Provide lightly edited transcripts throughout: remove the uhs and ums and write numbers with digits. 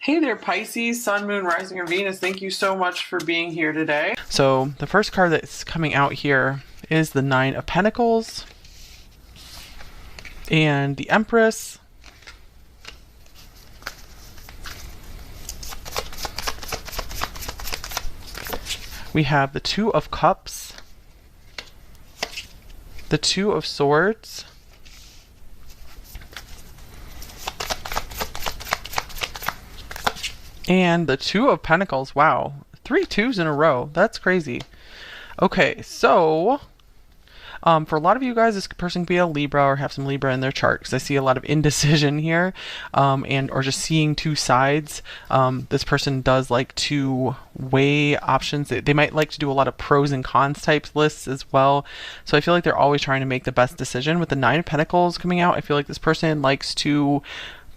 Hey there, Pisces, Sun, Moon, Rising, or Venus. Thank you so much for being here today. So the first card that's coming out here is the Nine of Pentacles and the Empress. We have the Two of Cups, the Two of Swords, and the Two of Pentacles. Wow, 3 twos in a row. That's crazy. Okay, so for a lot of you guys, this person could be a Libra or have some Libra in their chart because I see a lot of indecision here, and or just seeing two sides. This person does like to weigh options. They might like to do a lot of pros and cons type lists as well. So I feel like they're always trying to make the best decision. With the Nine of Pentacles coming out, I feel like this person likes to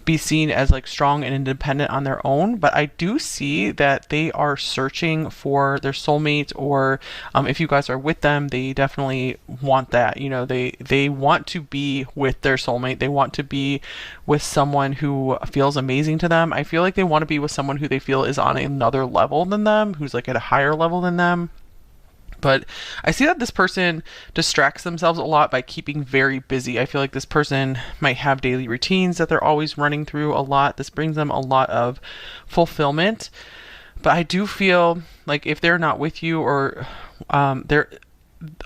be seen as like strong and independent on their own, but I do see that they are searching for their soulmate, or if you guys are with them, they definitely want that. You know, they want to be with their soulmate. They want to be with someone who feels amazing to them. I feel like they want to be with someone who they feel is on another level than them, who's like at a higher level than them. But I see that this person distracts themselves a lot by keeping very busy. I feel like this person might have daily routines that they're always running through a lot. This brings them a lot of fulfillment. But I do feel like if they're not with you, or they're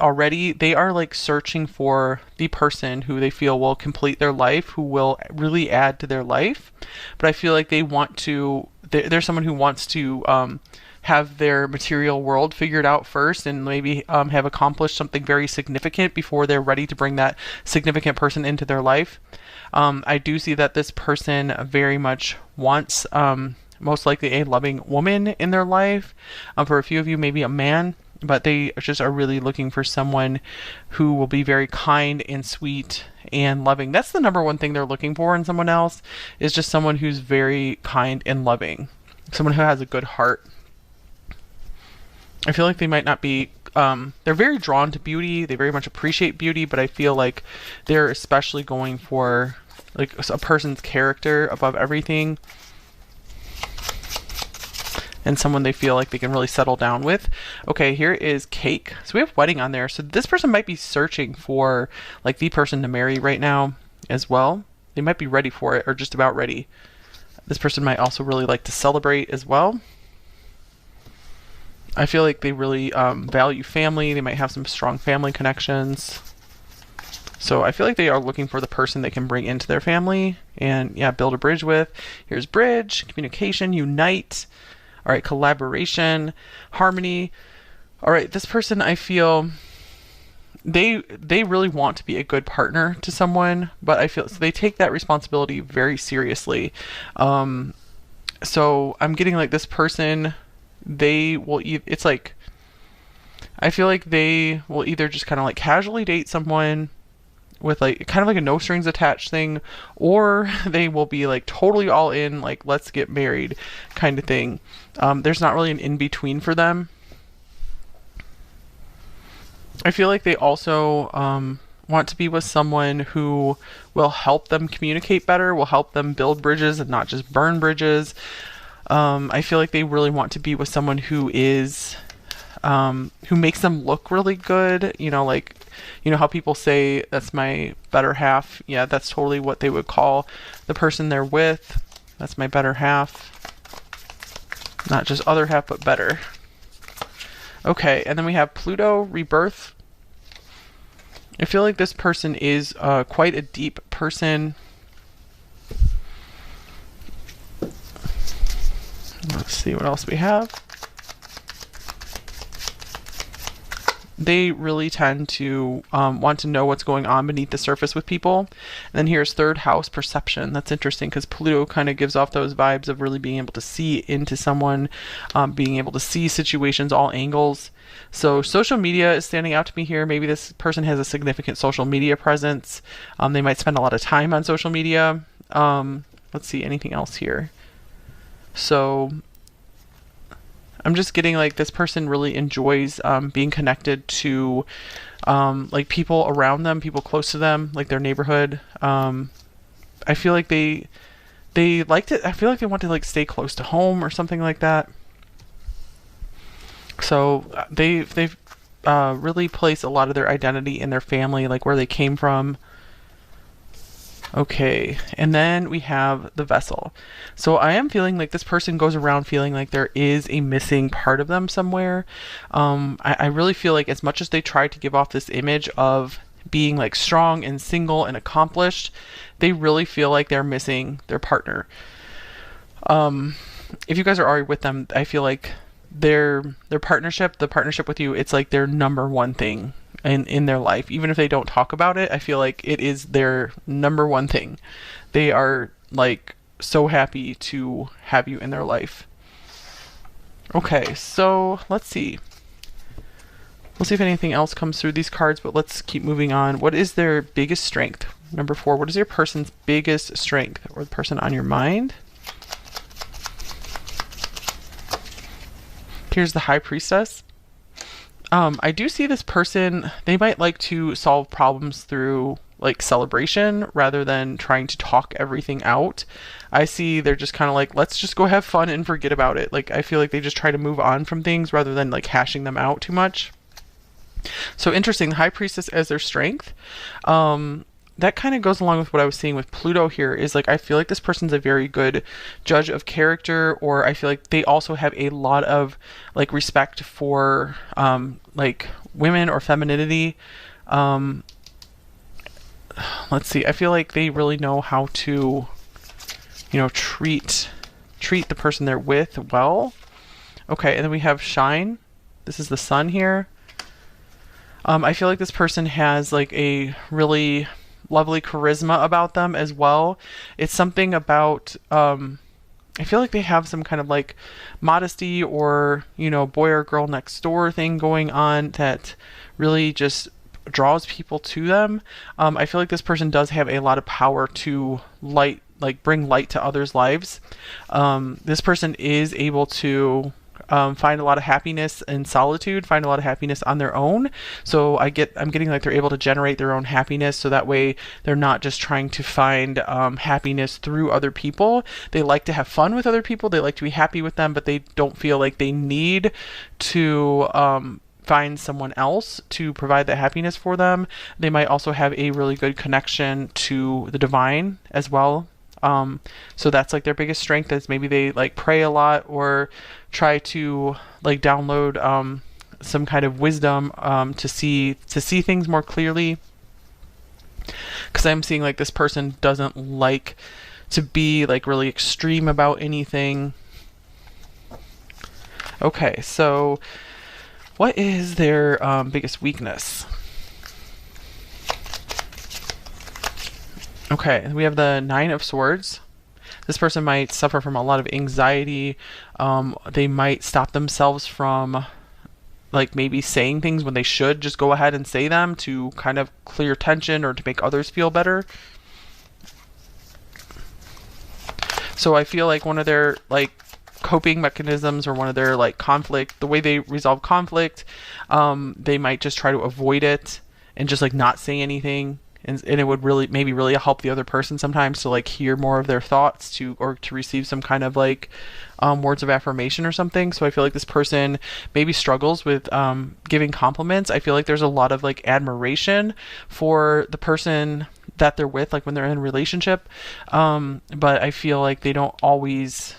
already, they are like searching for the person who they feel will complete their life, who will really add to their life. But I feel like they want to, there's someone who wants to have their material world figured out first, and maybe have accomplished something very significant before they're ready to bring that significant person into their life. I do see that this person very much wants most likely a loving woman in their life. For a few of you, maybe a man, but they just are really looking for someone who will be very kind and sweet and loving. That's the number one thing they're looking for in someone else, is just someone who's very kind and loving, someone who has a good heart. I feel like they might not be, they're very drawn to beauty. They very much appreciate beauty, but I feel like they're especially going for like a person's character above everything, and someone they feel like they can really settle down with. Okay, here is Cake. So we have wedding on there. So this person might be searching for like the person to marry right now as well. They might be ready for it, or just about ready. This person might also really like to celebrate as well. I feel like they really value family. They might have some strong family connections. So I feel like they are looking for the person they can bring into their family and, yeah, build a bridge with. Here's bridge, communication, unite. All right, collaboration, harmony. All right, this person, I feel they really want to be a good partner to someone, but I feel so they take that responsibility very seriously. So I'm getting like this person, they will it's like, I feel like they will either just kind of like casually date someone with like kind of like a no strings attached thing, or they will be like totally all in, like let's get married kind of thing. There's not really an in between for them. I feel like they also want to be with someone who will help them communicate better, will help them build bridges and not just burn bridges. I feel like they really want to be with someone who is, who makes them look really good. You know, like, you know how people say that's my better half? Yeah, that's totally what they would call the person they're with. That's my better half. Not just other half, but better. Okay, and then we have Pluto rebirth. I feel like this person is quite a deep person. Let's see what else we have. They really tend to want to know what's going on beneath the surface with people. And then here's third house, perception. That's interesting because Pluto kind of gives off those vibes of really being able to see into someone, being able to see situations, all angles. So social media is standing out to me here. Maybe this person has a significant social media presence. They might spend a lot of time on social media. Let's see, anything else here? So I'm just getting like this person really enjoys being connected to like people around them, people close to them, like their neighborhood. I feel like they they like to, I feel like they want to like stay close to home or something like that. So they've really placed a lot of their identity in their family, like where they came from. Okay, and then we have the vessel. So I am feeling like this person goes around feeling like there is a missing part of them somewhere. I really feel like as much as they try to give off this image of being like strong and single and accomplished, they really feel like they're missing their partner. If you guys are already with them, I feel like their partnership, the partnership with you, it's like their number one thing in their life. Even if they don't talk about it, I feel like it is their number one thing. They are like so happy to have you in their life. Okay, so let's see. We'll see if anything else comes through these cards, but let's keep moving on. What is their biggest strength? Number 4, what is your person's biggest strength, or the person on your mind? Here's the High Priestess. I do see this person, they might like to solve problems through like celebration rather than trying to talk everything out. I see they're just kind of like, let's just go have fun and forget about it. Like, I feel like they just try to move on from things rather than like hashing them out too much. So interesting, the High Priestess as their strength. That kind of goes along with what I was seeing with Pluto here, is like I feel like this person's a very good judge of character, or I feel like they also have a lot of like respect for like women or femininity. Let's see, I feel like they really know how to, you know, treat the person they're with well. Okay, and then we have Shine. This is the Sun here. I feel like this person has like a really lovely charisma about them as well. It's something about I feel like they have some kind of like modesty or, you know, boy or girl next door thing going on that really just draws people to them. I feel like this person does have a lot of power to bring light to others' lives. This person is able to find a lot of happiness in solitude, find a lot of happiness on their own. So I'm getting like they're able to generate their own happiness, so that way they're not just trying to find happiness through other people. They like to have fun with other people, they like to be happy with them, but they don't feel like they need to find someone else to provide that happiness for them. They might also have a really good connection to the divine as well. So that's like their biggest strength, is maybe they like pray a lot or try to like download some kind of wisdom to see things more clearly. Because I'm seeing like this person doesn't like to be like really extreme about anything. Okay, so what is their biggest weakness? Okay, we have the Nine of Swords. This person might suffer from a lot of anxiety. They might stop themselves from like maybe saying things when they should just go ahead and say them to kind of clear tension or to make others feel better. So I feel like one of their like coping mechanisms, or one of their like conflict, the way they resolve conflict, they might just try to avoid it and just like not say anything. And it would really help the other person sometimes to like hear more of their thoughts, or to receive some kind of like words of affirmation or something. So I feel like this person maybe struggles with giving compliments. I feel like there's a lot of like admiration for the person that they're with, like when they're in a relationship. But I feel like they don't always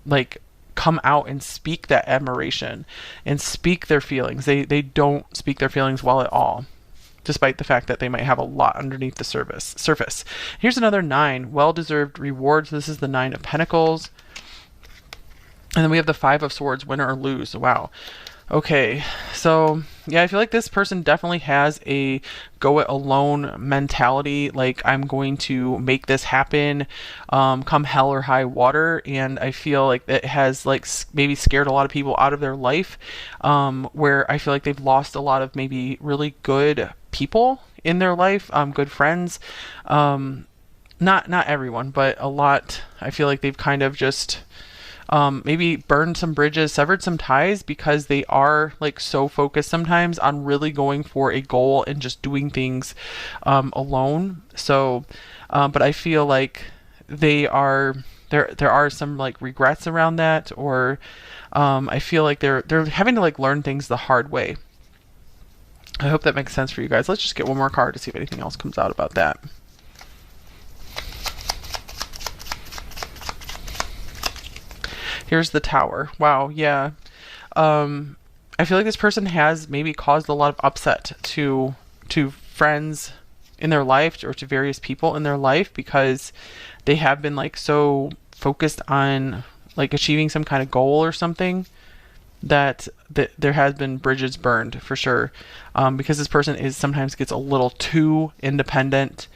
like come out and speak that admiration and speak their feelings. They don't speak their feelings well at all, despite the fact that they might have a lot underneath the surface. Here's another 9, well-deserved rewards. This is the 9 of Pentacles. And then we have the 5 of Swords, win or lose. Wow. Okay, so yeah, I feel like this person definitely has a go it alone mentality. Like, I'm going to make this happen, come hell or high water. And I feel like it has like maybe scared a lot of people out of their life, where I feel like they've lost a lot of maybe really good people in their life, good friends. Not everyone, but a lot. I feel like they've kind of just maybe burned some bridges, severed some ties, because they are like so focused sometimes on really going for a goal and just doing things alone. So but I feel like they are there are some like regrets around that, or I feel like they're having to like learn things the hard way. I hope that makes sense for you guys. Let's just get one more card to see if anything else comes out about that. Here's the Tower. Wow, yeah. I feel like this person has maybe caused a lot of upset to friends in their life, or to various people in their life, because they have been like so focused on like achieving some kind of goal or something, that there has been bridges burned for sure. Because this person is sometimes gets a little too independent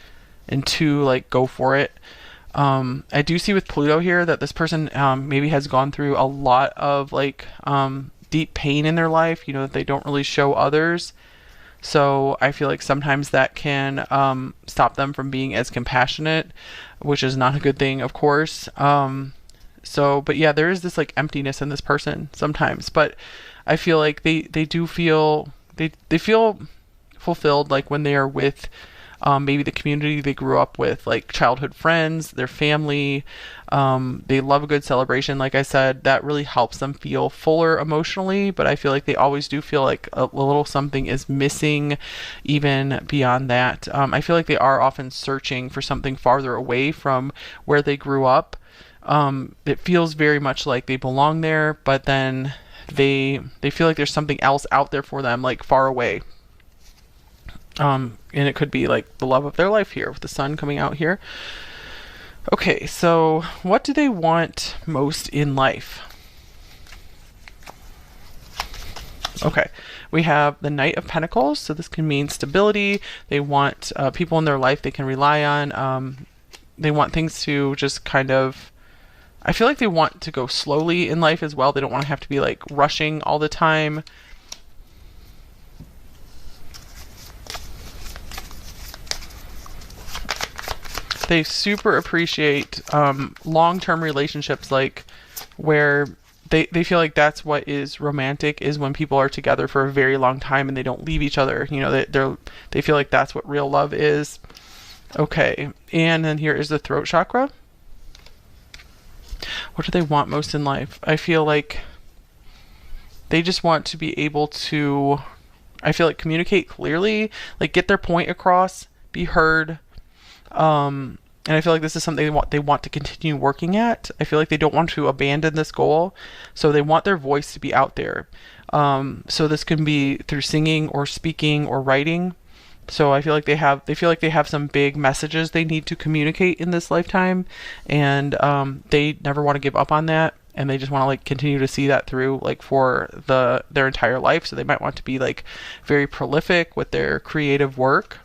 and too like go for it. I do see with Pluto here that this person maybe has gone through a lot of like deep pain in their life, that they don't really show others. So I feel like sometimes that can stop them from being as compassionate, which is not a good thing, of course. But yeah, there is this like emptiness in this person sometimes, but I feel like they do feel they feel fulfilled, like when they are with maybe the community they grew up with, like childhood friends, their family. They love a good celebration. Like I said, that really helps them feel fuller emotionally, but I feel like they always do feel like a little something is missing even beyond that. I feel like they are often searching for something farther away from where they grew up. It feels very much like they belong there, but then they feel like there's something else out there for them, like far away. And it could be like the love of their life here with the sun coming out here. Okay, so what do they want most in life? Okay, we have the Knight of Pentacles, so this can mean stability. They want people in their life they can rely on. They want things to just kind of, I feel like they want to go slowly in life as well. They don't want to have to be like rushing all the time. They super appreciate long-term relationships, like where they feel like that's what is romantic, is when people are together for a very long time and they don't leave each other. They feel like that's what real love is. Okay, and then here is the throat chakra. What do they want most in life? I feel like they just want to be able to, I feel like, communicate clearly, like get their point across, be heard. And I feel like this is something they want to continue working at. I feel like they don't want to abandon this goal, so they want their voice to be out there. So this can be through singing or speaking or writing. So I feel like they feel like they have some big messages they need to communicate in this lifetime, and they never want to give up on that, and they just want to like continue to see that through like for their entire life. So they might want to be like very prolific with their creative work.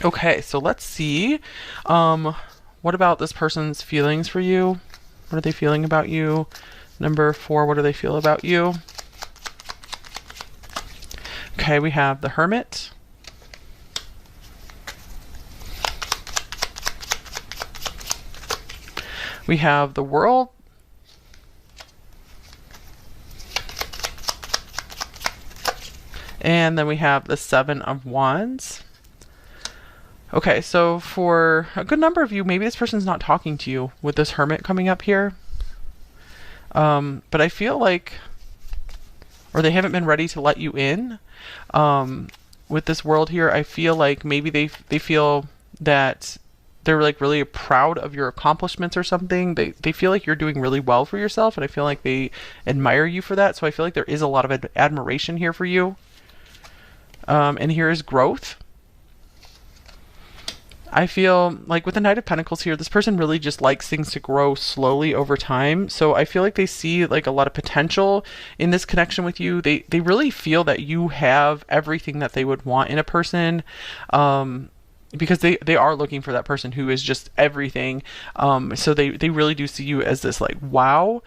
Okay, so let's see. What about this person's feelings for you? What are they feeling about you? Number 4, what do they feel about you? Okay, we have the Hermit. We have the World. And then we have the Seven of Wands. Okay, so for a good number of you, maybe this person's not talking to you with this Hermit coming up here. But I feel like, or they haven't been ready to let you in. With this World here, I feel like maybe they feel that they're like really proud of your accomplishments or something. They feel like you're doing really well for yourself, and I feel like they admire you for that. So I feel like there is a lot of admiration here for you. And here is growth. I feel like with the Knight of Pentacles here, this person really just likes things to grow slowly over time. So I feel like they see like a lot of potential in this connection with you. They really feel that you have everything that they would want in a person. Because they are looking for that person who is just everything. So they really do see you as this like, wow.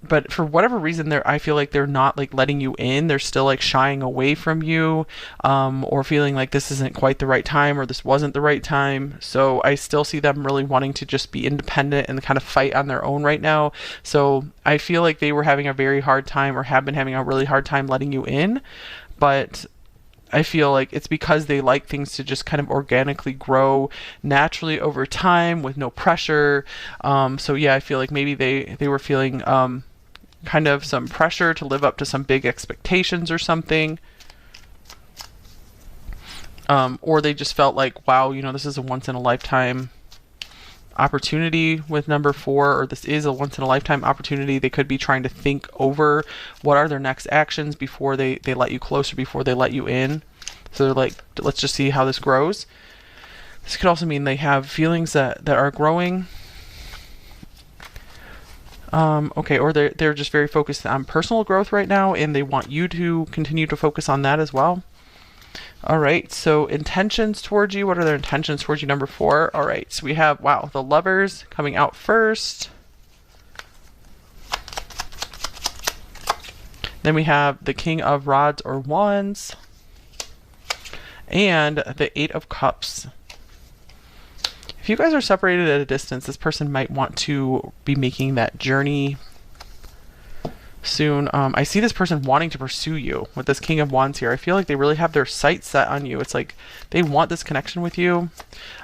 But for whatever reason, I feel like they're not like letting you in. They're still like shying away from you, or feeling like this isn't quite the right time, or this wasn't the right time. So I still see them really wanting to just be independent and kind of fight on their own right now. So I feel like they were having a very hard time, or have been having a really hard time letting you in. But I feel like it's because they like things to just kind of organically grow naturally over time with no pressure. So yeah, I feel like maybe they were feeling kind of some pressure to live up to some big expectations or something. Or they just felt like, wow, you know, this is a once in a lifetime opportunity with number 4, or this is a once in a lifetime opportunity. They could be trying to think over what are their next actions before they let you closer, before they let you in. So they're like, let's just see how this grows. This could also mean they have feelings that are growing. Okay, or they're just very focused on personal growth right now, and they want you to continue to focus on that as well. All right, so intentions towards you. What are their intentions towards you, number 4? All right, so we have, wow, the Lovers coming out first. Then we have the King of Rods or Wands. And the 8 of Cups. If you guys are separated at a distance, this person might want to be making that journey soon. I see this person wanting to pursue you with this King of Wands here. I feel like they really have their sights set on you. It's like they want this connection with you.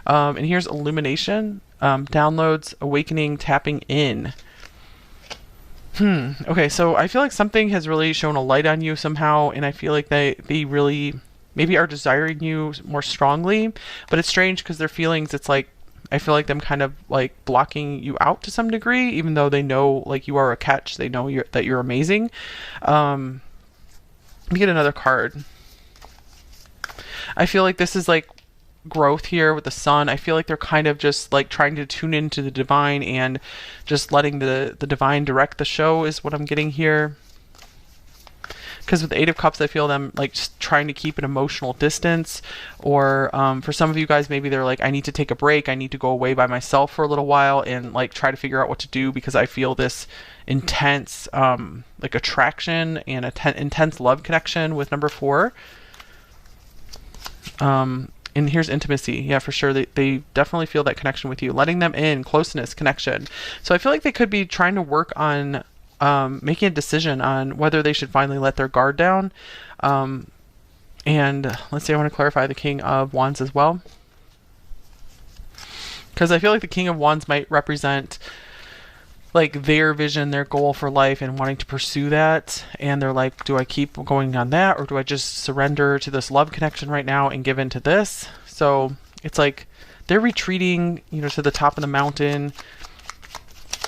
And here's illumination, downloads, awakening, tapping in. Okay, so I feel like something has really shown a light on you somehow, and I feel like they really maybe are desiring you more strongly. But it's strange because their feelings, it's like I feel like them kind of like blocking you out to some degree, even though they know like you are a catch. They know that you're amazing. Let me get another card. I feel like this is like growth here with the Sun. I feel like they're kind of just like trying to tune into the divine and just letting the divine direct the show is what I'm getting here. Because with the 8 of Cups, I feel them like just trying to keep an emotional distance. Or for some of you guys, maybe they're like, I need to take a break. I need to go away by myself for a little while and like try to figure out what to do, because I feel this intense like attraction and intense love connection with number 4. And here's intimacy. Yeah, for sure. They definitely feel that connection with you, letting them in, closeness, connection. So I feel like they could be trying to work on making a decision on whether they should finally let their guard down. And let's see, I want to clarify the King of Wands as well, because I feel like the King of Wands might represent like their vision, their goal for life, and wanting to pursue that. And they're like, do I keep going on that, or do I just surrender to this love connection right now and give in to this? So it's like they're retreating, you know, to the top of the mountain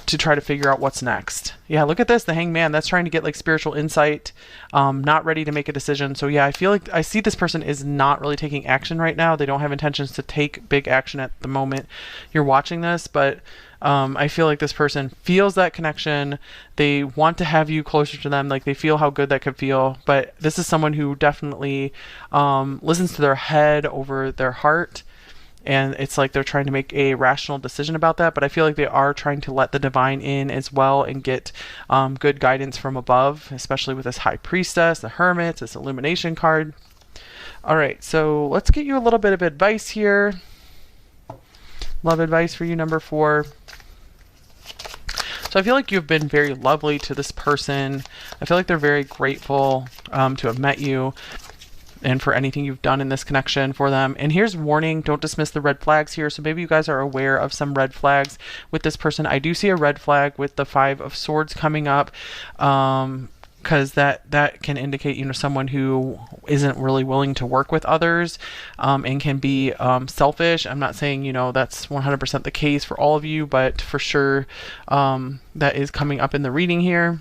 to try to figure out what's next. Yeah, look at this, the Hangman. That's trying to get like spiritual insight, not ready to make a decision. So yeah, I feel like I see this person is not really taking action right now. They don't have intentions to take big action at the moment you're watching this, but I feel like this person feels that connection. They want to have you closer to them. Like they feel how good that could feel. But this is someone who definitely listens to their head over their heart. And it's like they're trying to make a rational decision about that. But I feel like they are trying to let the divine in as well and get good guidance from above, especially with this High Priestess, the Hermit, this Illumination card. All right, so let's get you a little bit of advice here. Love advice for you, number 4. So I feel like you've been very lovely to this person. I feel like they're very grateful to have met you and for anything you've done in this connection for them. And here's warning, don't dismiss the red flags here. So maybe you guys are aware of some red flags with this person. I do see a red flag with the 5 of Swords coming up, because that can indicate, you know, someone who isn't really willing to work with others and can be selfish. I'm not saying, you know, that's 100% the case for all of you, but for sure that is coming up in the reading here.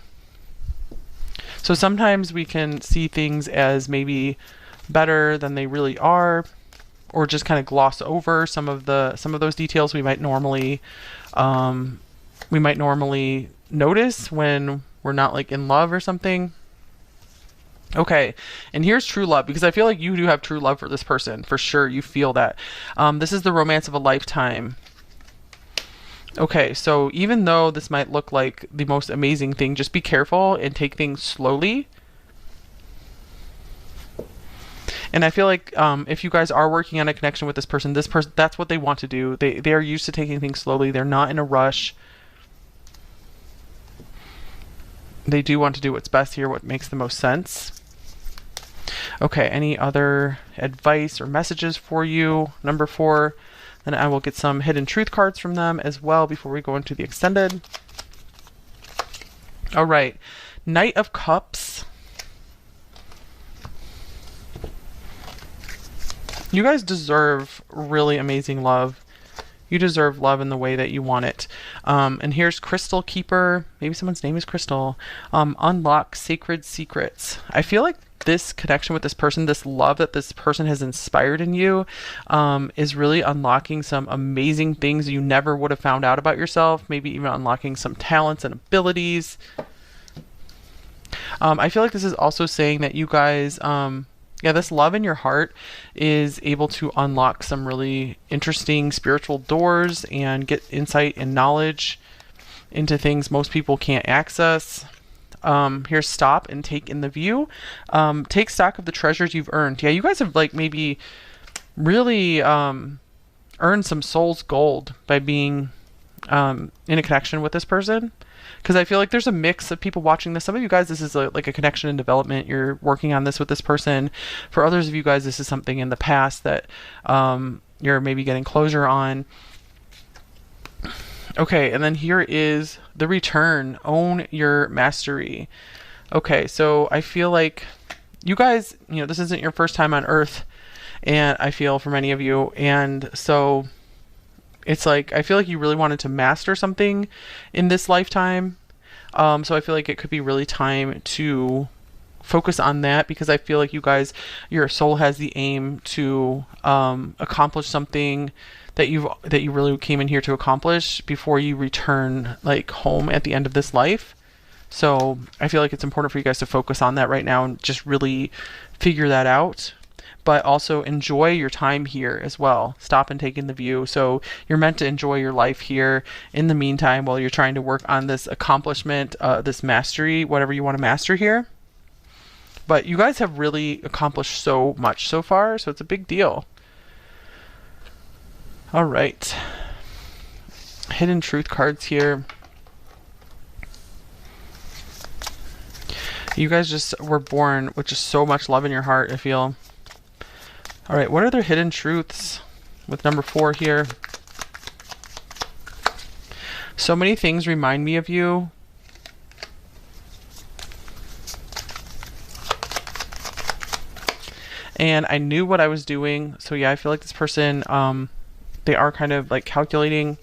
So sometimes we can see things as maybe better than they really are, or just kind of gloss over some of those details we might normally notice when we're not like in love or something. Okay, and here's true love, because I feel like you do have true love for this person. For sure, you feel that. This is the romance of a lifetime. Okay, so even though this might look like the most amazing thing, just be careful and take things slowly. And I feel like if you guys are working on a connection with this person, that's what they want to do. They are used to taking things slowly. They're not in a rush. They do want to do what's best here, what makes the most sense. Okay, any other advice or messages for you, number 4? Then I will get some hidden truth cards from them as well before we go into the extended. All right, Knight of Cups. You guys deserve really amazing love. You deserve love in the way that you want it. And here's Crystal Keeper. Maybe someone's name is Crystal. Unlock sacred secrets. I feel like this connection with this person, this love that this person has inspired in you, is really unlocking some amazing things you never would have found out about yourself. Maybe even unlocking some talents and abilities. I feel like this is also saying that you guys, yeah, this love in your heart is able to unlock some really interesting spiritual doors and get insight and knowledge into things most people can't access. Here's stop and take in the view. Take stock of the treasures you've earned. Yeah, you guys have like maybe really earned some soul's gold by being in a connection with this person. Because I feel like there's a mix of people watching this. Some of you guys, this is like a connection and development. You're working on this with this person. For others of you guys, this is something in the past that you're maybe getting closure on. Okay, and then here is the return. Own your mastery. Okay, so I feel like you guys, this isn't your first time on Earth, and I feel for many of you, and so it's like, I feel like you really wanted to master something in this lifetime. So I feel like it could be really time to focus on that, because I feel like you guys, your soul has the aim to accomplish something that you really came in here to accomplish before you return like home at the end of this life. So I feel like it's important for you guys to focus on that right now and just really figure that out. But also enjoy your time here as well. Stop and take in the view. So you're meant to enjoy your life here in the meantime while you're trying to work on this accomplishment, this mastery, whatever you want to master here. But you guys have really accomplished so much so far, so it's a big deal. All right. Hidden truth cards here. You guys just were born with just so much love in your heart, I feel. All right, what are their hidden truths with number 4 here? So many things remind me of you. And I knew what I was doing. So yeah, I feel like this person, they are kind of like calculating.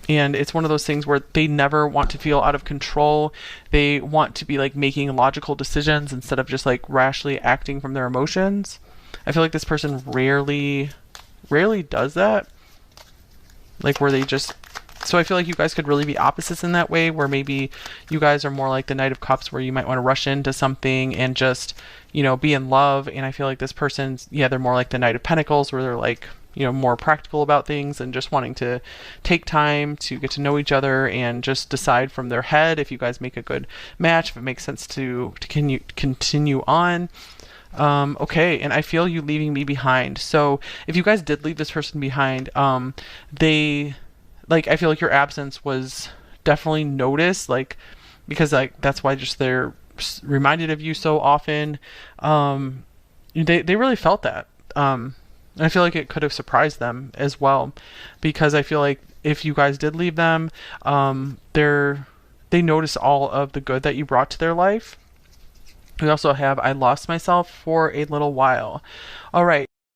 And it's one of those things where they never want to feel out of control. They want to be like making logical decisions instead of just like rashly acting from their emotions. I feel like this person rarely does that. Like where they just, so I feel like you guys could really be opposites in that way, where maybe you guys are more like the Knight of Cups, where you might want to rush into something and just, be in love. And I feel like this person's, yeah, they're more like the Knight of Pentacles, where they're like, more practical about things and just wanting to take time to get to know each other and just decide from their head if you guys make a good match, if it makes sense to continue on. Okay, and I feel you leaving me behind. So if you guys did leave this person behind, I feel like your absence was definitely noticed, like, because like that's why just they're reminded of you so often. They really felt that. I feel like it could have surprised them as well, because I feel like if you guys did leave them, they notice all of the good that you brought to their life. We also have I lost myself for a little while. All right.